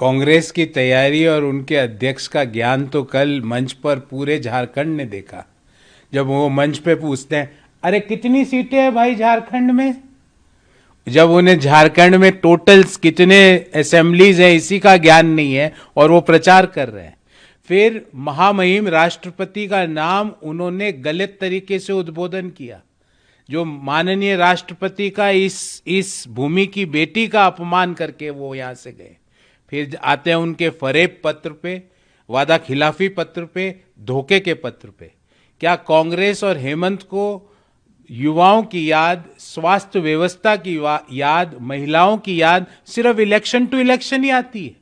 कांग्रेस की तैयारी और उनके अध्यक्ष का ज्ञान तो कल मंच पर पूरे झारखंड ने देखा। जब वो मंच पे पूछते हैं, अरे कितनी सीटें हैं भाई झारखंड में, जब उन्हें झारखंड में टोटल कितने असेंबलीज हैं इसी का ज्ञान नहीं है और वो प्रचार कर रहे हैं। फिर महामहिम राष्ट्रपति का नाम उन्होंने गलत तरीके से उद्बोधन किया, जो माननीय राष्ट्रपति का इस भूमि की बेटी का अपमान करके वो यहां से गए। फिर आते हैं उनके फरेब पत्र पे, वादा खिलाफी पत्र पे, धोखे के पत्र पे। क्या कांग्रेस और हेमंत को युवाओं की याद, स्वास्थ्य व्यवस्था की याद, महिलाओं की याद सिर्फ इलेक्शन टू इलेक्शन ही आती है?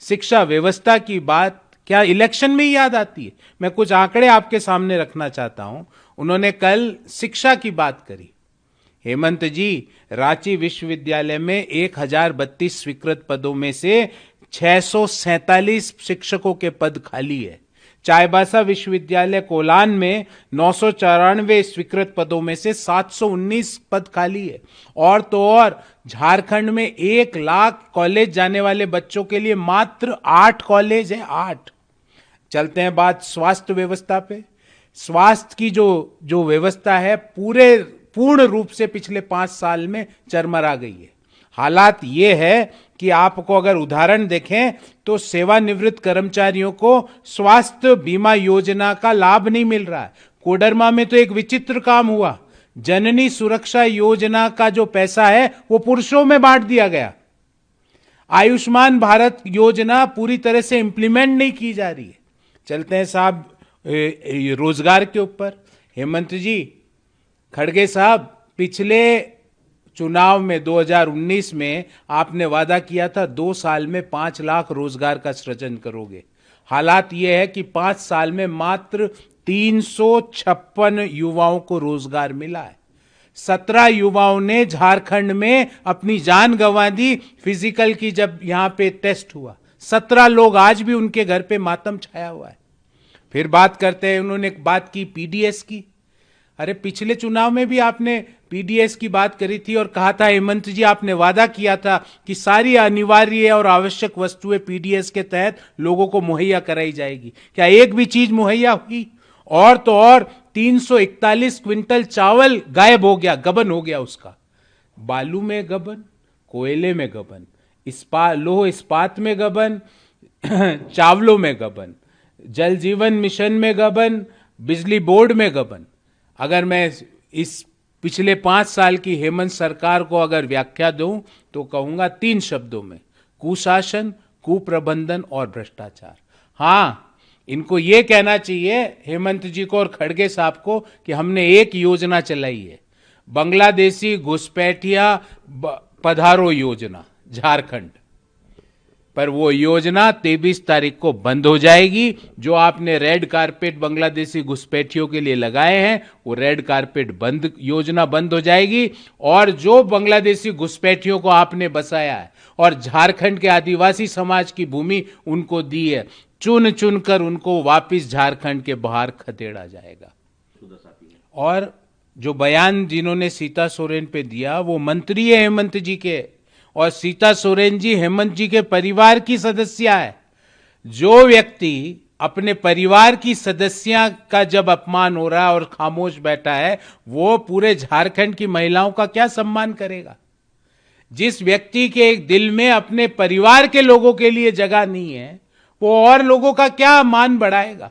शिक्षा व्यवस्था की बात क्या इलेक्शन में ही याद आती है? मैं कुछ आंकड़े आपके सामने रखना चाहता हूं। उन्होंने कल शिक्षा की बात करी। हेमंत जी, रांची विश्वविद्यालय में 1032 स्वीकृत पदों में से 647 शिक्षकों के पद खाली है। चाईबासा विश्वविद्यालय कोलान में 994 स्वीकृत पदों में से 719 पद खाली है। और तो और झारखंड में 1 लाख कॉलेज जाने वाले बच्चों के लिए मात्र 8 कॉलेज है, 8। चलते हैं बात स्वास्थ्य व्यवस्था पे। स्वास्थ्य की जो व्यवस्था है पूर्ण रूप से पिछले 5 साल में चरमरा गई है। हालात ये है कि आपको अगर उदाहरण देखें तो सेवानिवृत्त कर्मचारियों को स्वास्थ्य बीमा योजना का लाभ नहीं मिल रहा है। कोडरमा में तो एक विचित्र काम हुआ, जननी सुरक्षा योजना का जो पैसा है वो पुरुषों में बांट दिया गया। आयुष्मान भारत योजना पूरी तरह से इंप्लीमेंट नहीं की जा रही है। चलते हैं साहब रोजगार के ऊपर। हेमंत जी, खड़गे साहब, पिछले चुनाव में 2019 में आपने वादा किया था 2 साल में 5 लाख रोजगार का सृजन करोगे। हालात यह है कि 5 साल में मात्र 356 युवाओं को रोजगार मिला है। 17 युवाओं ने झारखंड में अपनी जान गंवा दी फिजिकल की जब यहां पे टेस्ट हुआ। 17 लोग, आज भी उनके घर पे मातम छाया हुआ है। फिर बात करते हैं, उन्होंने बात की पीडीएस की। अरे पिछले चुनाव में भी आपने पीडीएस की बात करी थी और कहा था, हेमंत जी आपने वादा किया था कि सारी अनिवार्य और आवश्यक वस्तुएं पीडीएस के तहत लोगों को मुहैया कराई जाएगी। क्या एक भी चीज मुहैया हुई? और तो और 341 क्विंटल चावल गायब हो गया, गबन हो गया उसका। बालू में गबन, कोयले में गबन, लोह इस्पात में गबन, चावलों में गबन, जल जीवन मिशन में गबन, बिजली बोर्ड में गबन। अगर मैं इस पिछले 5 साल की हेमंत सरकार को अगर व्याख्या दूं तो कहूंगा 3 शब्दों में: कुशासन, कुप्रबंधन और भ्रष्टाचार। हां, इनको यह कहना चाहिए हेमंत जी को और खड़गे साहब को कि हमने एक योजना चलाई है, बांग्लादेशी घुसपैठिया पधारो योजना झारखंड। पर वो योजना 23 तारीख को बंद हो जाएगी। जो आपने रेड कारपेट बांग्लादेशी घुसपैठियों के लिए लगाए हैं वो रेड कारपेट योजना बंद हो जाएगी। और जो बांग्लादेशी घुसपैठियों को आपने बसाया है और झारखंड के आदिवासी समाज की भूमि उनको दी है, चुन चुन कर उनको वापिस झारखंड के बाहर खदेड़ा जाएगा। और जो बयान जिन्होंने सीता सोरेन पे दिया वो मंत्री है हेमंत जी के, और सीता सोरेन जी हेमंत जी के परिवार की सदस्य है। जो व्यक्ति अपने परिवार की सदस्य का जब अपमान हो रहा है और खामोश बैठा है, वो पूरे झारखंड की महिलाओं का क्या सम्मान करेगा? जिस व्यक्ति के दिल में अपने परिवार के लोगों के लिए जगह नहीं है, वो और लोगों का क्या मान बढ़ाएगा?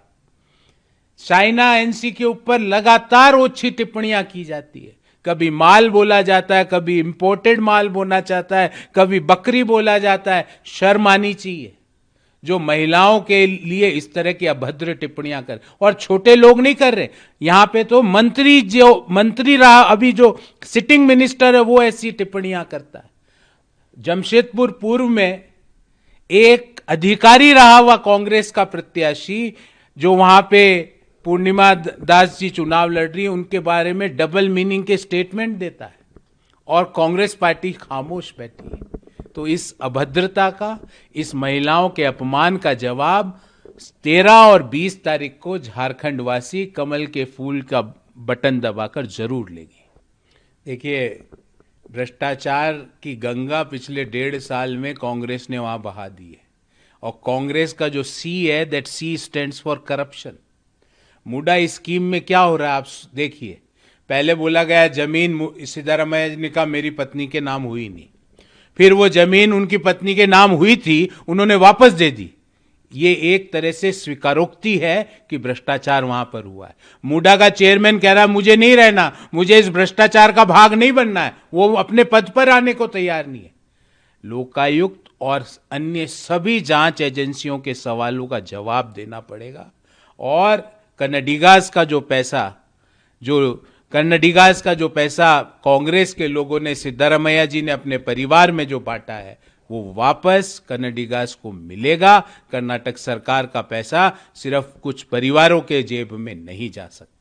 चाइना एनसी के ऊपर लगातार ओछी टिप्पणियां की जाती है। कभी माल बोला जाता है, कभी इंपोर्टेड माल बोलना चाहता है, कभी बकरी बोला जाता है। शर्म आनी चाहिए जो महिलाओं के लिए इस तरह की अभद्र टिप्पणियां कर। और छोटे लोग नहीं कर रहे, यहां पे तो मंत्री रहा अभी जो सिटिंग मिनिस्टर है वो ऐसी टिप्पणियां करता है। जमशेदपुर पूर्व में एक अधिकारी रहा हुआ कांग्रेस का प्रत्याशी जो वहां पे पूर्णिमा दास जी चुनाव लड़ रही है, उनके बारे में डबल मीनिंग के स्टेटमेंट देता है और कांग्रेस पार्टी खामोश बैठी है। तो इस अभद्रता का, इस महिलाओं के अपमान का जवाब 13 और 20 तारीख को झारखंड वासी कमल के फूल का बटन दबाकर जरूर लेंगे। देखिए, भ्रष्टाचार की गंगा पिछले 1.5 साल में कांग्रेस ने वहां बहा दी है। और कांग्रेस का जो सी है, that C stands for corruption. MUDA scheme में क्या हो रहा है आप देखिए। पहले बोला गया जमीन सिद्धारमैया ने कहा मेरी पत्नी के नाम हुई नहीं, फिर वो जमीन उनकी पत्नी के नाम हुई थी, उन्होंने वापस दे दी। ये एक तरह से स्वीकारोक्ति है कि भ्रष्टाचार वहां पर हुआ है। मुडा का चेयरमैन कह रहा है मुझे नहीं रहना, मुझे इस भ्रष्टाचार का भाग नहीं बनना है, वो अपने पद पर आने को तैयार नहीं है। लोकायुक्त और अन्य सभी जांच एजेंसियों के सवालों का जवाब देना पड़ेगा। और कन्नडिगास का जो पैसा कांग्रेस के लोगों ने, सिद्धारमैया जी ने अपने परिवार में जो बांटा है, वो वापस कन्नडिगास को मिलेगा। कर्नाटक सरकार का पैसा सिर्फ कुछ परिवारों के जेब में नहीं जा सकता।